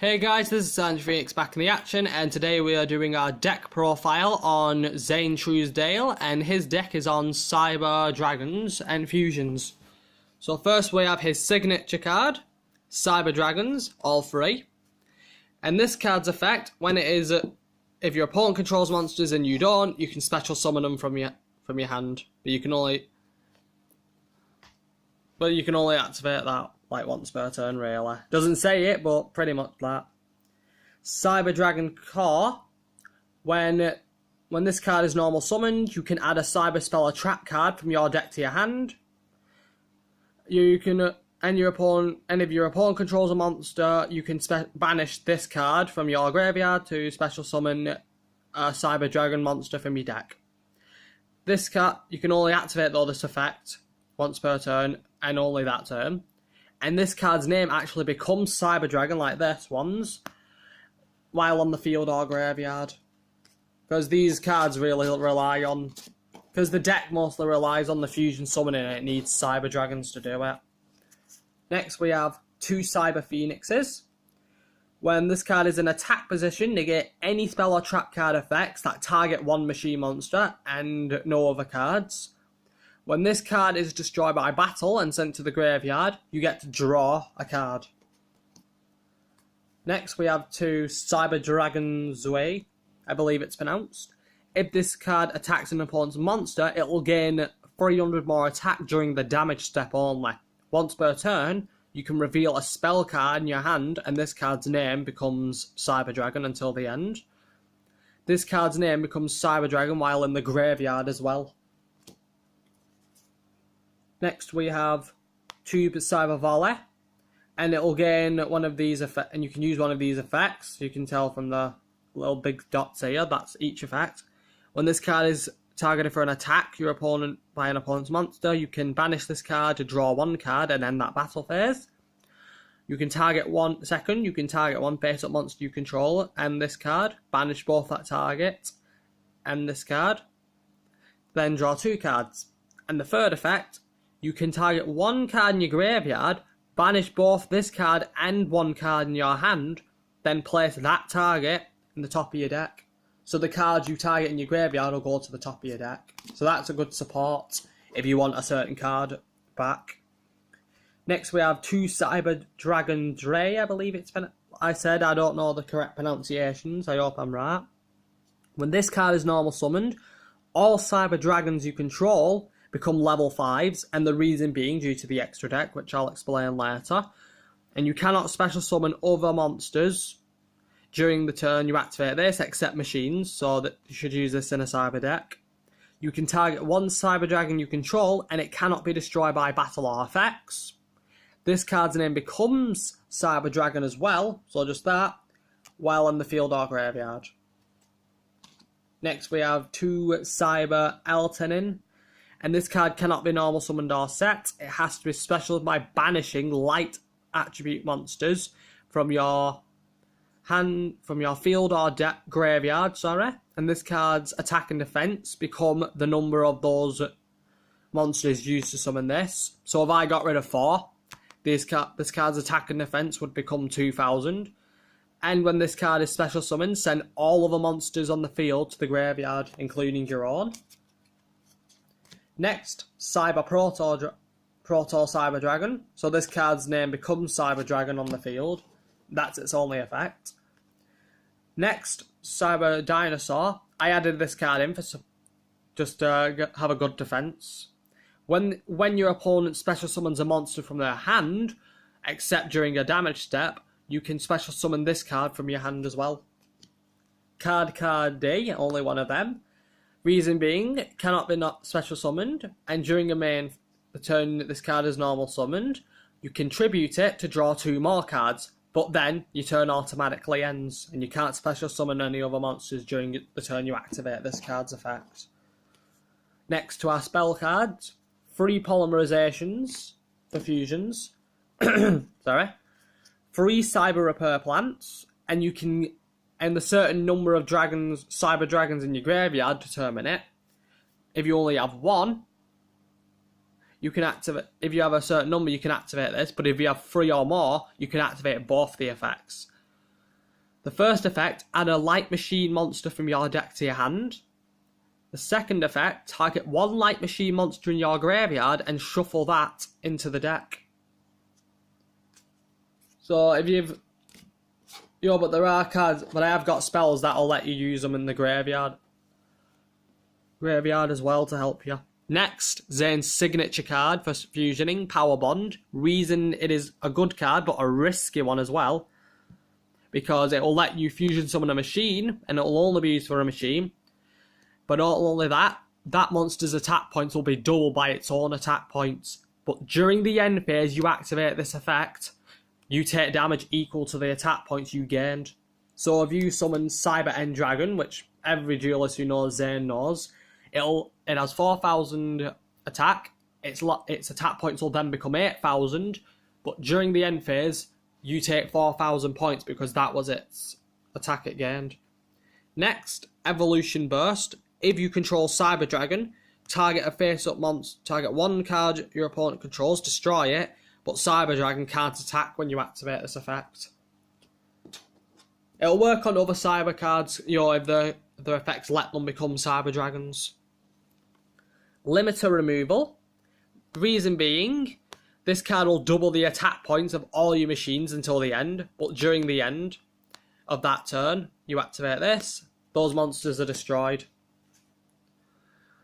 Hey guys, this is Zane Truesdale back in the action, and today we are doing our deck profile on Zane Truesdale, and his deck is on Cyber Dragons and Fusions. So first we have his signature card, Cyber Dragons, all three. And this card's effect, when it is, if your opponent controls monsters and you don't, you can special summon them from your hand, but you can only activate that like once per turn, really. Doesn't say it, but pretty much that. Cyber Dragon Core. When this card is normal summoned, you can add a Cyber Spell or Trap card from your deck to your hand. You can, and if your opponent controls a monster, you can banish this card from your graveyard to special summon a Cyber Dragon monster from your deck. This card, you can only activate this effect once per turn, and only that turn. And this card's name actually becomes Cyber Dragon, like this one's, while on the field or graveyard. Because these cards really rely on... Because the deck mostly relies on the fusion summoning, and it needs Cyber Dragons to do it. Next we have two Cyber Phoenixes. When this card is in attack position, negate any spell or trap card effects that target one machine monster and no other cards. When this card is destroyed by battle and sent to the graveyard, you get to draw a card. Next we have two Cyber Dragon Zue, I believe it's pronounced. If this card attacks an opponent's monster, it will gain 300 more attack during the damage step only. Once per turn, you can reveal a spell card in your hand, and this card's name becomes Cyber Dragon until the end. This card's name becomes Cyber Dragon while in the graveyard as well. Next we have two Cyber Volley, and it will gain one of these effects, and you can use one of these effects. You can tell from the little big dots here, that's each effect. When this card is targeted for an attack by an opponent's monster, you can banish this card to draw one card and end that battle phase. You can target one face-up monster you control and this card, banish both that target and this card, then draw two cards. And the third effect, you can target one card in your graveyard, banish both this card and one card in your hand, then place that target in the top of your deck. So the cards you target in your graveyard will go to the top of your deck. So that's a good support if you want a certain card back. Next we have two Cyber Dragon Dre, I believe it's been... I said I don't know the correct pronunciations, I hope I'm right. When this card is normal summoned, all Cyber Dragons you control become level 5s, and the reason being due to the extra deck, which I'll explain later. And you cannot special summon other monsters during the turn you activate this, except machines, so that you should use this in a Cyber deck. You can target one Cyber Dragon you control, and it cannot be destroyed by battle or effects. This card's name becomes Cyber Dragon as well, so just that, while in the field or graveyard. Next we have two Cyber Eltenin. And this card cannot be normal summoned or set. It has to be special by banishing light attribute monsters from your field or graveyard, And this card's attack and defense become the number of those monsters used to summon this. So if I got rid of 4, this card's attack and defense would become 2,000. And when this card is special summoned, send all other monsters on the field to the graveyard, including your own. Next, Cyber Proto Cyber Dragon. So this card's name becomes Cyber Dragon on the field. That's its only effect. Next, Cyber Dinosaur. I added this card in for just to have a good defense. When your opponent special summons a monster from their hand, except during a damage step, you can special summon this card from your hand as well. Card D, only one of them. Reason being, it cannot be not special summoned, and during the turn that this card is normal summoned, you contribute it to draw 2 more cards, but then your turn automatically ends, and you can't special summon any other monsters during the turn you activate this card's effect. Next to our spell cards, 3 polymerizations for fusions, 3 Cyber Repair Plants, and you can... And the certain number of Cyber Dragons in your graveyard determine it. If you only have 1, you can activate, if you have a certain number, you can activate this, but if you have 3 or more, you can activate both the effects. The first effect, add a light machine monster from your deck to your hand. The second effect, target one light machine monster in your graveyard and shuffle that into the deck. So if you've... but there are cards, but I have got spells that'll let you use them in the graveyard. Graveyard as well to help you. Next, Zane's signature card for fusioning, Power Bond. Reason it is a good card, but a risky one as well. Because it will let you fusion summon a machine, and it will only be used for a machine. But not only that, that monster's attack points will be doubled by its own attack points. But during the end phase, you activate this effect, you take damage equal to the attack points you gained. So if you summon Cyber End Dragon, which every duelist who knows Zane knows, it has 4,000 attack. Its attack points will then become 8,000. But during the end phase, you take 4,000 points because that was its attack it gained. Next, Evolution Burst. If you control Cyber Dragon, target a face-up monster. Target one card your opponent controls, destroy it, but Cyber Dragon can't attack when you activate this effect. It'll work on other Cyber cards, if the effects let them become Cyber Dragons. Limiter Removal. Reason being, this card will double the attack points of all your machines until the end, but during the end of that turn, you activate this, those monsters are destroyed.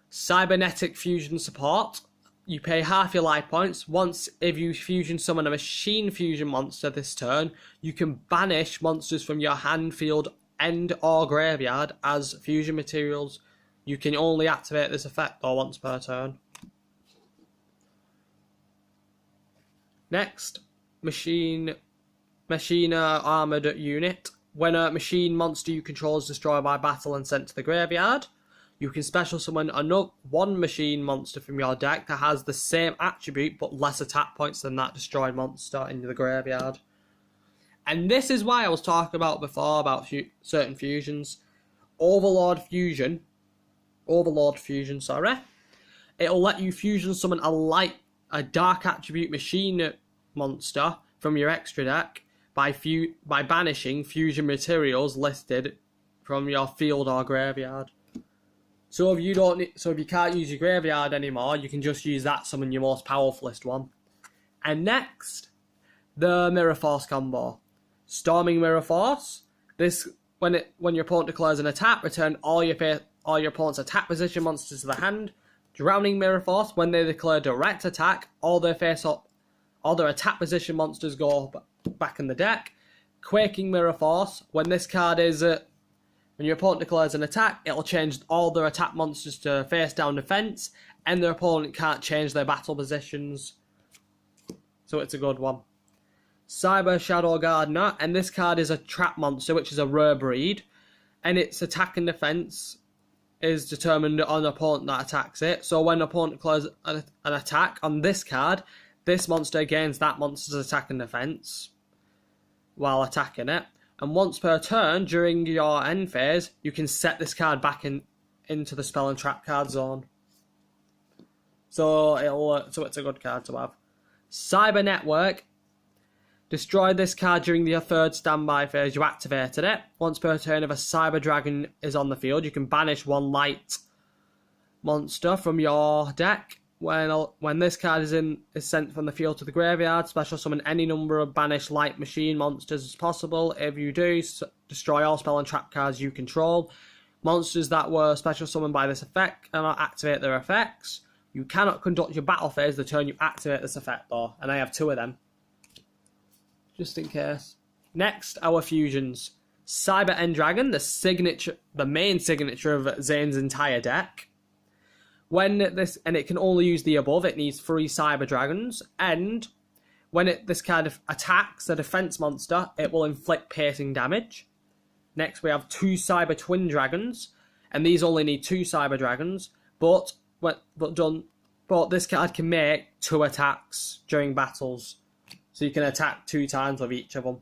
Cybernetic Fusion Support. You pay half your life points. Once, if you fusion summon a machine fusion monster this turn, you can banish monsters from your hand, field, end, or graveyard as fusion materials. You can only activate this effect once per turn. Next, Machiner Armoured Unit. When a machine monster you control is destroyed by battle and sent to the graveyard, you can special summon one machine monster from your deck that has the same attribute but less attack points than that destroyed monster into the graveyard. And this is why I was talking about before about certain fusions. Overlord Fusion, it'll let you fusion summon a dark attribute machine monster from your extra deck by banishing fusion materials listed from your field or graveyard. So if you can't use your graveyard anymore, you can just use that to summon your most powerfulest one. And next, the Mirror Force combo. Storming Mirror Force. This when your opponent declares an attack, return all your opponent's attack position monsters to the hand. Drowning Mirror Force. When they declare direct attack, all their attack position monsters go back in the deck. Quaking Mirror Force. When this card is when your opponent declares an attack, it'll change all their attack monsters to face down defense, and their opponent can't change their battle positions. So it's a good one. Cyber Shadow Gardener, and this card is a trap monster, which is a rare breed, and its attack and defense is determined on the opponent that attacks it. So when the opponent declares an attack on this card, this monster gains that monster's attack and defense while attacking it. And once per turn during your end phase, you can set this card back into the spell and trap card zone. So it's a good card to have. Cyber Network. Destroy this card during your third standby phase. You activated it. Once per turn, if a Cyber Dragon is on the field, you can banish one light monster from your deck. When this card is sent from the field to the graveyard, special summon any number of banished light machine monsters as possible. If you do, destroy all spell and trap cards you control. Monsters that were special summoned by this effect cannot activate their effects. You cannot conduct your battle phase the turn you activate this effect though, and I have 2 of them. Just in case. Next, our fusions. Cyber End Dragon, the main signature of Zane's entire deck. And it can only use the above, it needs 3 Cyber Dragons, and when this card attacks a defense monster, it will inflict piercing damage. Next we have 2 Cyber Twin Dragons, and these only need 2 Cyber Dragons, but this card can make 2 attacks during battles, so you can attack 2 times with each of them.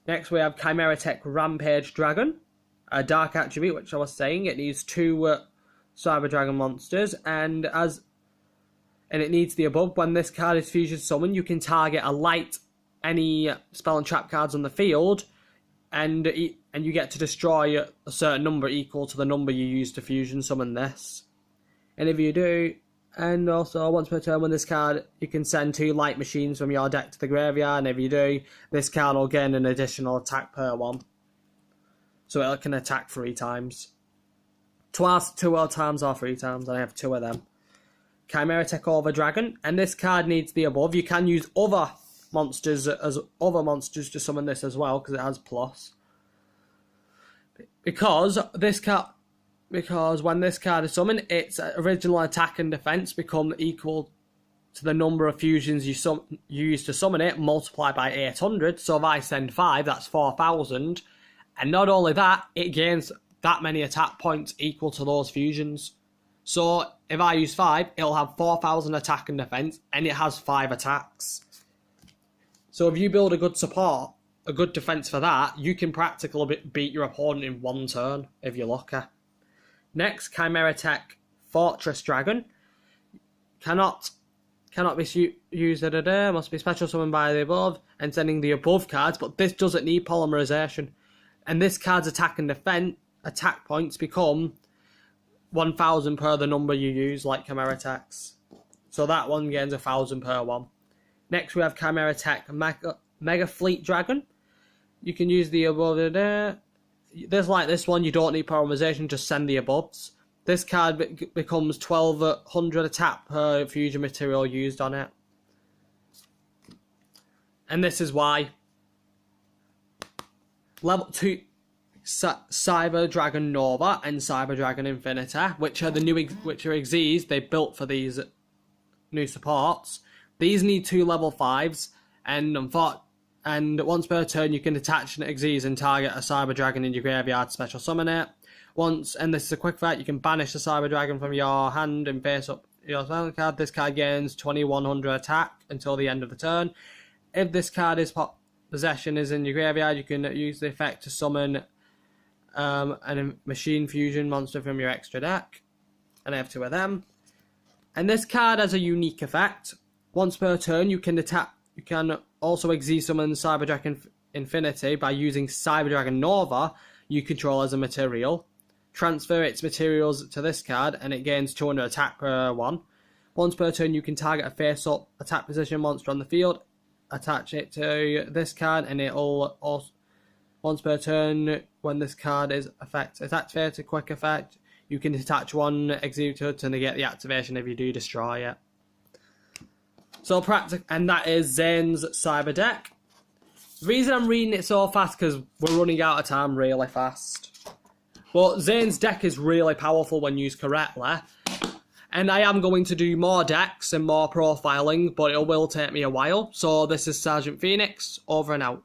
Next we have Chimera Tech Rampage Dragon, a dark attribute, which I was saying, it needs 2 Cyber Dragon monsters, and it needs the above. When this card is fusion summoned, you can target any spell and trap cards on the field and you get to destroy a certain number equal to the number you use to fusion summon this. And if you do, and also once per turn when this card, you can send 2 light machines from your deck to the graveyard, and if you do, this card will gain an additional attack per one. So it can attack 3 times. 2 times or 3 times, and I have 2 of them. Chimera Takeover Dragon, and this card needs the above. You can use other monsters to summon this as well, because it has plus. Because when this card is summoned, its original attack and defense become equal to the number of fusions you use to summon it, multiplied by 800. So if I send 5, that's 4,000. And not only that, it gains that many attack points equal to those fusions. So if I use 5, it'll have 4,000 attack and defense, and it has 5 attacks. So if you build a good support, a good defense for that, you can practically beat your opponent in 1 turn, if you're lucky. Next, Chimera Tech Fortress Dragon. Cannot be used, must be special summoned by the above, and sending the above cards, but this doesn't need polymerization. And this card's attack and defense, attack points become 1,000 per the number you use, like Chimera Tech's. So that one gains 1,000 per one. Next we have Chimera Tech Mega Fleet Dragon. You can use the above there. There's like this one, you don't need polymerization, just send the aboves. This card becomes 1,200 attack per fusion material used on it. And this is why. Level 2 Cyber Dragon Nova and Cyber Dragon Infinity, which are Xyzs they built for these new supports. These need 2 level 5s, and once per turn you can attach an Xyz and target a Cyber Dragon in your graveyard, special summon it. And this is a quick fact, you can banish the Cyber Dragon from your hand and face up your spell card. This card gains 2,100 attack until the end of the turn. If this card's possession is in your graveyard, you can use the effect to summon a machine fusion monster from your extra deck. And I have 2 of them. And this card has a unique effect. Once per turn, you can also Xyz summon Cyber Dragon Infinity by using Cyber Dragon Nova you control as a material. Transfer its materials to this card, and it gains 200 attack per one. Once per turn, you can target a face-up attack position monster on the field, attach it to this card, and it'll also, once per turn, when this card is activated, quick effect, you can attach 1 Xyz to negate the activation if you do destroy it. So and that is Zane's Cyber deck. The reason I'm reading it so fast because we're running out of time really fast. But Zane's deck is really powerful when used correctly. And I am going to do more decks and more profiling, but it will take me a while. So this is Sergeant Phoenix, over and out.